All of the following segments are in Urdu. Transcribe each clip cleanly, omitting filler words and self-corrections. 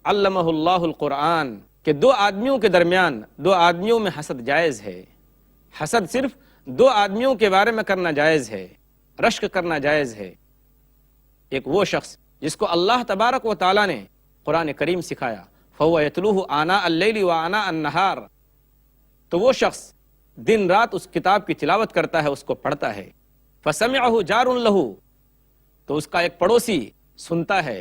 علمہ اللہ القرآن کہ دو آدمیوں کے درمیان دو آدمیوں میں حسد جائز ہے. حسد صرف دو آدمیوں کے بارے میں کرنا جائز ہے، رشک کرنا جائز ہے. ایک وہ شخص جس کو اللہ تبارک و تعالیٰ نے قرآن کریم سکھایا، فَهُوَ يَتْلُوهُ آنَاءَ اللَّيْلِ وَآنَاءَ النَّهَارِ، تو وہ شخص دن رات اس کتاب کی تلاوت کرتا ہے، اس کو پڑھتا ہے. فَسَمِعَهُ جَارٌ لَهُ، تو اس کا ایک پڑوسی سنتا ہے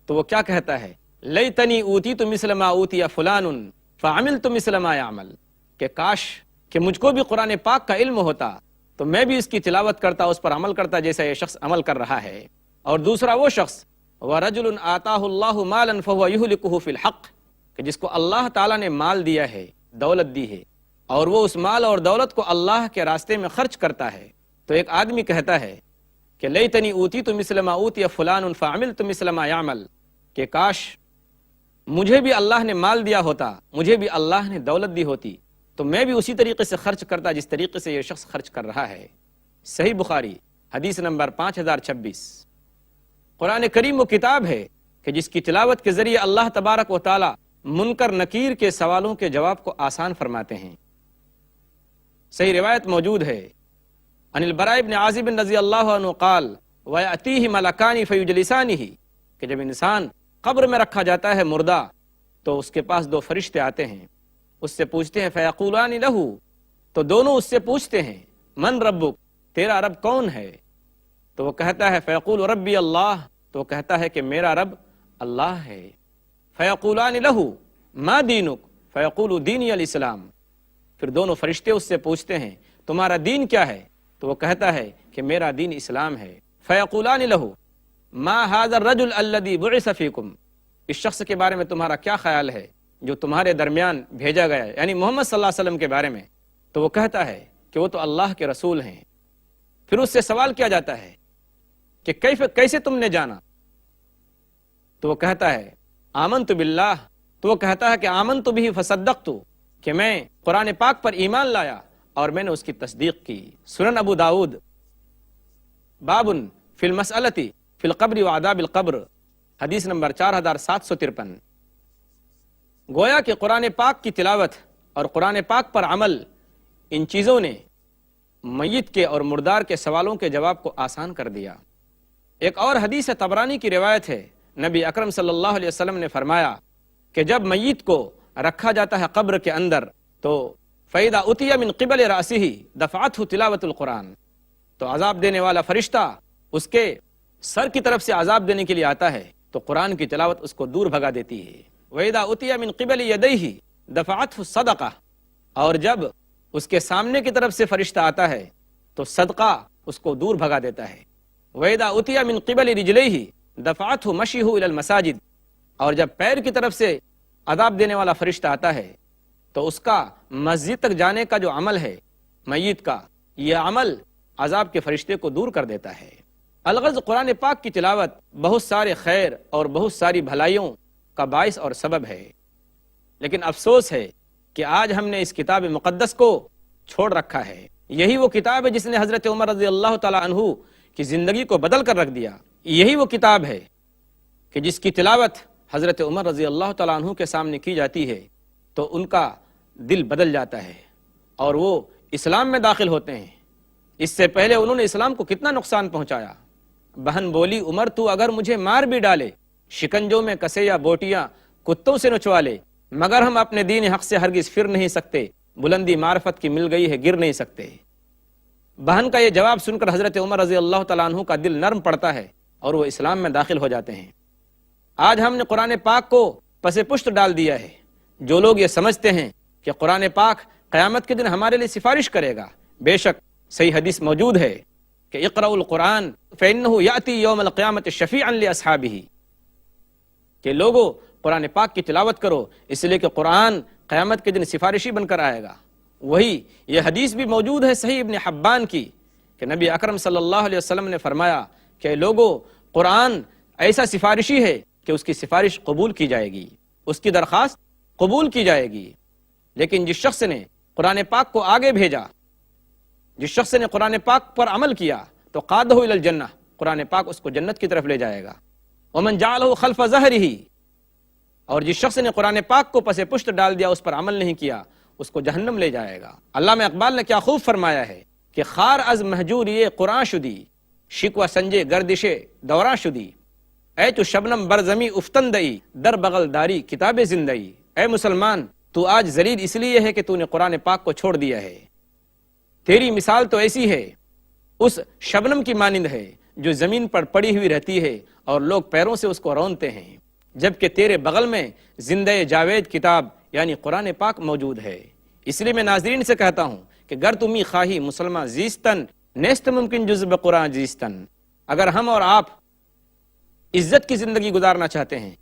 تو وہ کیا کہتا ہے، لَيْتَنِي أُوتِيتُ مِثْلَ مَا أُوتِيَ فُلَانٌ فَعَمِلْتُ مِثْلَ مَا يَعْمَلُ، کہ کاش کہ مجھ کو بھی قرآن پاک کا علم ہوتا تو میں بھی اس کی تلاوت کرتا، اس پر عمل کرتا جیسا یہ شخص عمل کر رہا ہے. اور دوسرا وہ شخص وَرَجُلٌ آتَاهُ اللَّهُ مَالًا فَهُوَ يُهْلِكُهُ فِي الْحَقِّ، کہ جس کو اللہ تعالیٰ نے مال دیا ہے، دولت دی ہے، اور وہ اس مال اور دولت کو اللہ کے راستے میں خرچ کرتا ہے. تو ایک آدمی کہتا ہے کہ لیتنی اوتیت مثل ما اوتی فلان فعملت مثل ما يعمل، کہ کاش مجھے بھی اللہ نے مال دیا ہوتا، مجھے بھی اللہ نے دولت دی ہوتی تو میں بھی اسی طریقے سے خرچ کرتا جس طریقے سے یہ شخص خرچ کر رہا ہے. صحیح بخاری حدیث نمبر 5026. قرآن کریم وہ کتاب ہے کہ جس کی تلاوت کے ذریعے اللہ تبارک و تعالی منکر نکیر کے سوالوں کے جواب کو آسان فرماتے ہیں. صحیح روایت موجود ہے، عن البراء بن عازب رضی اللہ عنہ قال وَيَأْتِيهِ مَلَكَانِ فَيُجْلِسَانِهِ، کہ جب انسان قبر میں رکھا جاتا ہے مردہ تو اس کے پاس دو فرشتے آتے ہیں، اس سے پوچھتے ہیں فَيَقُولَانِ لَهُ، تو دونوں اس سے پوچھتے ہیں من ربک، تیرا رب کون ہے؟ تو وہ کہتا ہے فَيَقُولُ رَبِّيَ اللَّهُ، تو وہ کہتا ہے کہ میرا رب اللہ ہے. فَيَقُولَانِ لَهُ مَا دِينُكَ، فَيَقُولُ دِينِيَ الْإِسْلَامُ، پھر دونوں فرشتے اس سے پوچھتے ہیں تمہارا دین کیا ہے؟ تو وہ کہتا ہے کہ میرا دین اسلام ہے. فَيَقُولَانِ لَهُ مَا هَذَا الرَّجُلُ الَّذِي بُعِثَ فِيكُمْ، اس شخص کے بارے میں تمہارا کیا خیال ہے جو تمہارے درمیان بھیجا گیا ہے، یعنی محمد صلی اللہ علیہ وسلم کے بارے میں. تو وہ کہتا ہے کہ وہ تو اللہ کے رسول ہیں. پھر اس سے سوال کیا جاتا ہے کہ کیسے تم نے جانا؟ تو وہ کہتا ہے آمنت باللہ، تو وہ کہتا ہے کہ آمنت بہ فصدقت، کہ میں قرآن پاک پر ایمان لایا اور میں نے اس کی تصدیق کی. سنن ابو داود باب فی المسألۃ فی القبر وعذاب القبر حدیث نمبر 4753. گویا کہ قرآن پاک کی تلاوت اور قرآن پاک پر عمل، ان چیزوں نے میت کے اور مردار کے سوالوں کے جواب کو آسان کر دیا. ایک اور حدیث طبرانی کی روایت ہے، نبی اکرم صلی اللہ علیہ وسلم نے فرمایا کہ جب میت کو رکھا جاتا ہے قبر کے اندر تو فَإِذَا أُتِيَ مِنْ قِبَلِ رَأْسِهِ دَفَعَتْهُ تِلَاوَةُ الْقُرْآنِ، تو عذاب دینے والا فرشتہ اس کے سر کی طرف سے عذاب دینے کے لیے آتا ہے تو قرآن کی تلاوت اس کو دور بھگا دیتی ہے. وَإِذَا أُتِيَ مِنْ قِبَلِ يَدَيْهِ دَفَعَتْهُ الصَّدَقَةُ، اور جب اس کے سامنے کی طرف سے فرشتہ آتا ہے تو صدقہ اس کو دور بھگا دیتا ہے. وَإِذَا أُتِيَ مِنْ قِبَلِ رِجْلَيْهِ دَفَعَتْهُ مَشْيُهُ إِلَى الْمَسَاجِدِ، اور جب پیر کی طرف سے عذاب دینے والا فرشتہ آتا ہے تو اس کا مسجد تک جانے کا جو عمل ہے میت کا، یہ عمل عذاب کے فرشتے کو دور کر دیتا ہے. الغرض قرآن پاک کی تلاوت بہت سارے خیر اور بہت ساری بھلائیوں کا باعث اور سبب ہے، لیکن افسوس ہے کہ آج ہم نے اس کتاب مقدس کو چھوڑ رکھا ہے. یہی وہ کتاب ہے جس نے حضرت عمر رضی اللہ تعالی عنہ کی زندگی کو بدل کر رکھ دیا. یہی وہ کتاب ہے کہ جس کی تلاوت حضرت عمر رضی اللہ تعالیٰ عنہ کے سامنے کی جاتی ہے تو ان کا دل بدل جاتا ہے اور وہ اسلام میں داخل ہوتے ہیں. اس سے پہلے انہوں نے اسلام کو کتنا نقصان پہنچایا. بہن بولی عمر تو اگر مجھے مار بھی ڈالے، شکنجوں میں کسے یا بوٹیاں کتوں سے نچوا لے، مگر ہم اپنے دین حق سے ہرگز پھر نہیں سکتے، بلندی معرفت کی مل گئی ہے گر نہیں سکتے. بہن کا یہ جواب سن کر حضرت عمر رضی اللہ تعالیٰ عنہ کا دل نرم پڑتا ہے اور وہ اسلام میں داخل ہو جاتے ہیں. آج ہم نے قرآن پاک کو پس پشت ڈال دیا ہے. جو لوگ یہ سمجھتے ہیں کہ قرآن پاک قیامت کے دن ہمارے لیے سفارش کرے گا، بے شک صحیح حدیث موجود ہے کہ اقرأوا القرآن فإنه یأتی یوم القیامت شفیعا لأصحابہ، کہ لوگوں قرآن پاک کی تلاوت کرو اس لیے کہ قرآن قیامت کے دن سفارشی بن کر آئے گا. وہی یہ حدیث بھی موجود ہے صحیح ابن حبان کی کہ نبی اکرم صلی اللہ علیہ وسلم نے فرمایا کہ لوگوں قرآن ایسا سفارشی ہے کہ اس کی سفارش قبول کی جائے گی، اس کی درخواست قبول کی جائے گی. لیکن جس شخص نے قرآن پاک کو آگے بھیجا، جس شخص نے قرآن پاک پر عمل کیا تو قادہ الی الجنہ، قرآن پاک اس کو جنت کی طرف لے جائے گا. ومن جعلہ خلف ظہرہ، اور جس شخص نے قرآن پاک کو پس پشت ڈال دیا، اس پر عمل نہیں کیا، اس کو جہنم لے جائے گا۔ علامہ اقبال نے کیا خوب فرمایا ہے کہ خار از مہجوری قرآن شدی، شکوہ سنجے گردش دوراں شدی، اے تو شبنم برزمی افتندئی، در بغل داری کتاب زندئی۔ اے مسلمان، تو آج ذلیل اس لیے ہے کہ تو نے قرآن پاک کو چھوڑ دیا ہے۔ تیری مثال تو ایسی ہے، اس شبنم کی مانند ہے جو زمین پر پڑی ہوئی رہتی ہے اور لوگ پیروں سے اس کو رونتے ہیں، جبکہ تیرے بغل میں زندہ جاوید کتاب یعنی قرآن پاک موجود ہے۔ اس لیے میں ناظرین سے کہتا ہوں کہ گر تمی خواہی مسلمان زیستن، نیست ممکن جز بقرآن زیستن۔ اگر ہم اور آپ عزت کی زندگی گزارنا چاہتے ہیں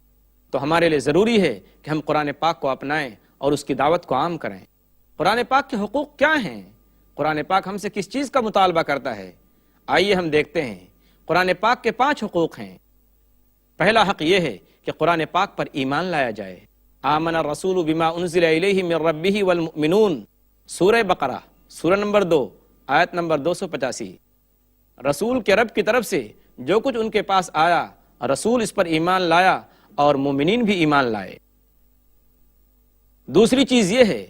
تو ہمارے لیے ضروری ہے کہ ہم قرآن پاک کو اپنائیں اور اس کی دعوت کو عام کریں۔ قرآن پاک کے حقوق کیا ہیں؟ قرآن پاک ہم سے کس چیز کا مطالبہ کرتا ہے؟ آئیے ہم دیکھتے ہیں۔ قرآن پاک کے 5 حقوق ہیں۔ پہلا حق یہ ہے کہ قرآن پاک پر ایمان لایا جائے۔ آمن الرسول بما انزل الیہ من ربہ والمؤمنون، سورہ بقرہ، سورہ نمبر 2، آیت نمبر 285۔ رسول کے رب کی طرف سے جو کچھ ان کے پاس آیا، رسول اس پر ایمان لایا اور مومنین بھی ایمان لائے۔ دوسری چیز یہ ہے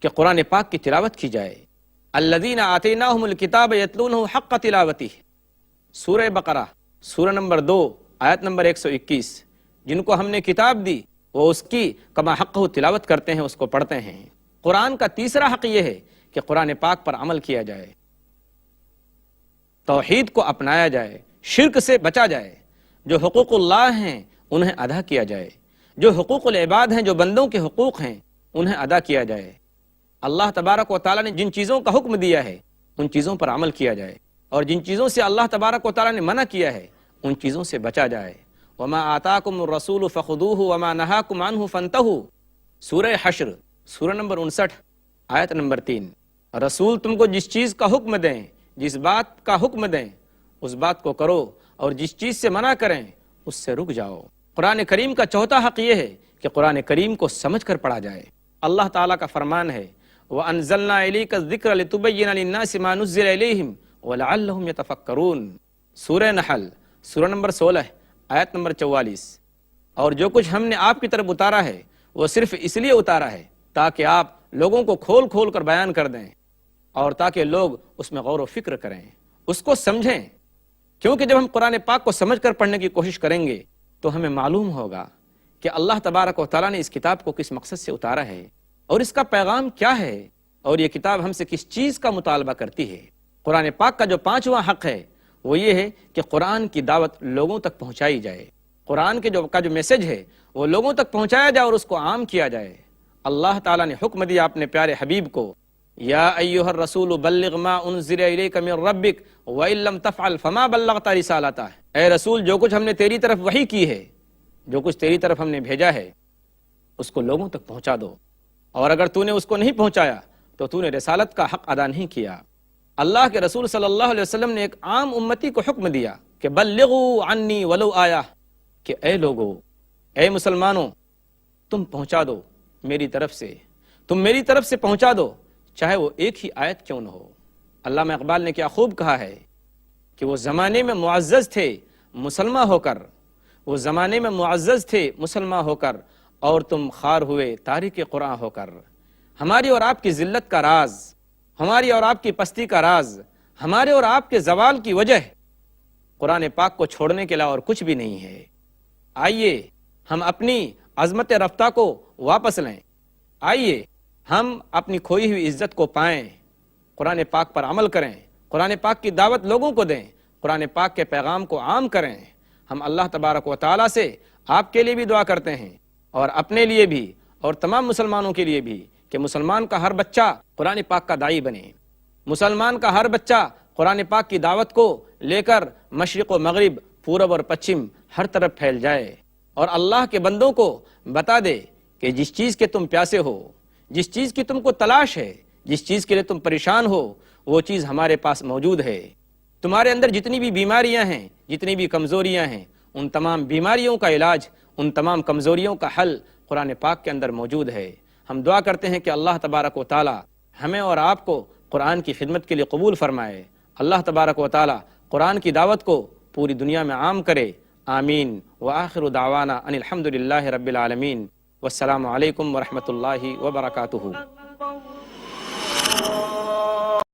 کہ قرآن پاک کی تلاوت کی جائے۔ الذین آتیناہم الکتاب یتلونہ حق تلاوتہ، سورہ بقرہ، سورہ نمبر 2، آیت نمبر 121۔ جن کو ہم نے کتاب دی وہ اس کی کما حق تلاوت کرتے ہیں، اس کو پڑھتے ہیں۔ قرآن کا تیسرا حق یہ ہے کہ قرآن پاک پر عمل کیا جائے، توحید کو اپنایا جائے، شرک سے بچا جائے، جو حقوق اللہ ہیں انہیں ادا کیا جائے، جو حقوق العباد ہیں، جو بندوں کے حقوق ہیں انہیں ادا کیا جائے۔ اللہ تبارک و تعالیٰ نے جن چیزوں کا حکم دیا ہے ان چیزوں پر عمل کیا جائے، اور جن چیزوں سے اللہ تبارک و تعالیٰ نے منع کیا ہے ان چیزوں سے بچا جائے۔ وما آتاکم الرسول فخذوہ وما نہاکم عنہ فانتہوا، سورہ حشر، سورہ نمبر 59، آیت نمبر 3۔ رسول تم کو جس چیز کا حکم دیں، جس بات کا حکم دیں اس بات کو کرو، اور جس چیز سے منع کریں اس سے رک جاؤ۔ قرآن کریم کا چوتھا حق یہ ہے کہ قرآن کریم کو سمجھ کر پڑھا جائے۔ اللہ تعالیٰ کا فرمان ہے وَأَنزَلْنَا إِلَيْكَ الذِّكْرَ لِتُبَيِّنَ لِلنَّاسِ مَا نُزِّلَ إِلَيْهِمْ وَلَعَلَّهُمْ يَتَفَكَّرُونَ، سورہ نحل، سورہ نمبر 16، آیت نمبر 44۔ اور جو کچھ ہم نے آپ کی طرف اتارا ہے وہ صرف اس لیے اتارا ہے تاکہ آپ لوگوں کو کھول کھول کر بیان کر دیں، اور تاکہ لوگ اس میں غور و فکر کریں، اس کو سمجھیں۔ کیونکہ جب ہم قرآن پاک کو سمجھ کر پڑھنے کی کوشش کریں گے تو ہمیں معلوم ہوگا کہ اللہ تبارک و تعالیٰ نے اس کتاب کو کس مقصد سے اتارا ہے اور اس کا پیغام کیا ہے، اور یہ کتاب ہم سے کس چیز کا مطالبہ کرتی ہے۔ قرآن پاک کا جو 5واں حق ہے وہ یہ ہے کہ قرآن کی دعوت لوگوں تک پہنچائی جائے، قرآن کے جو میسج ہے وہ لوگوں تک پہنچایا جائے اور اس کو عام کیا جائے۔ اللہ تعالیٰ نے حکم دیا اپنے پیارے حبیب کو، یا ایھا الرسول بلغ ما انزل الیک من ربک وان لم تفعل فما بلغت رسالتہ، اے رسول جو کچھ ہم نے تیری طرف وحی کی ہے، جو کچھ تیری طرف ہم نے بھیجا ہے اس کو لوگوں تک پہنچا دو، اور اگر تو نے اس کو نہیں پہنچایا تو تو نے رسالت کا حق ادا نہیں کیا۔ اللہ کے رسول صلی اللہ علیہ وسلم نے ایک عام امتی کو حکم دیا کہ بلغوا عنی ولو آیہ، کہ اے لوگو، اے مسلمانوں، تم پہنچا دو میری طرف سے، تم میری طرف سے پہنچا دو، چاہے وہ ایک ہی آیت کیوں نہ ہو۔ علامہ اقبال نے کیا خوب کہا ہے کہ وہ زمانے میں معزز تھے مسلمہ ہو کر، وہ زمانے میں معزز تھے مسلمہ ہو کر، اور تم خوار ہوئے تارک قرآن ہو کر۔ ہماری اور آپ کی ذلت کا راز، ہماری اور آپ کی پستی کا راز، ہمارے اور آپ کے زوال کی وجہ قرآن پاک کو چھوڑنے کے علاوہ اور کچھ بھی نہیں ہے۔ آئیے ہم اپنی عظمت رفتہ کو واپس لیں، آئیے ہم اپنی کھوئی ہوئی عزت کو پائیں، قرآن پاک پر عمل کریں، قرآن پاک کی دعوت لوگوں کو دیں، قرآن پاک کے پیغام کو عام کریں۔ ہم اللہ تبارک و تعالیٰ سے آپ کے لیے بھی دعا کرتے ہیں اور اپنے لیے بھی اور تمام مسلمانوں کے لیے بھی کہ مسلمان کا ہر بچہ قرآن پاک کا داعی بنے، مسلمان کا ہر بچہ قرآن پاک کی دعوت کو لے کر مشرق و مغرب، پورب اور پچھم ہر طرف پھیل جائے، اور اللہ کے بندوں کو بتا دے کہ جس چیز کے تم پیاسے ہو، جس چیز کی تم کو تلاش ہے، جس چیز کے لیے تم پریشان ہو، وہ چیز ہمارے پاس موجود ہے۔ تمہارے اندر جتنی بھی بیماریاں ہیں، جتنی بھی کمزوریاں ہیں، ان تمام بیماریوں کا علاج، ان تمام کمزوریوں کا حل قرآن پاک کے اندر موجود ہے۔ ہم دعا کرتے ہیں کہ اللہ تبارک و تعالی ہمیں اور آپ کو قرآن کی خدمت کے لیے قبول فرمائے۔ اللہ تبارک و تعالی قرآن کی دعوت کو پوری دنیا میں عام کرے۔ آمین وآخر دعوانا ان الحمد للہ رب العالمین والسلام علیکم ورحمۃ اللہ وبرکاتہ.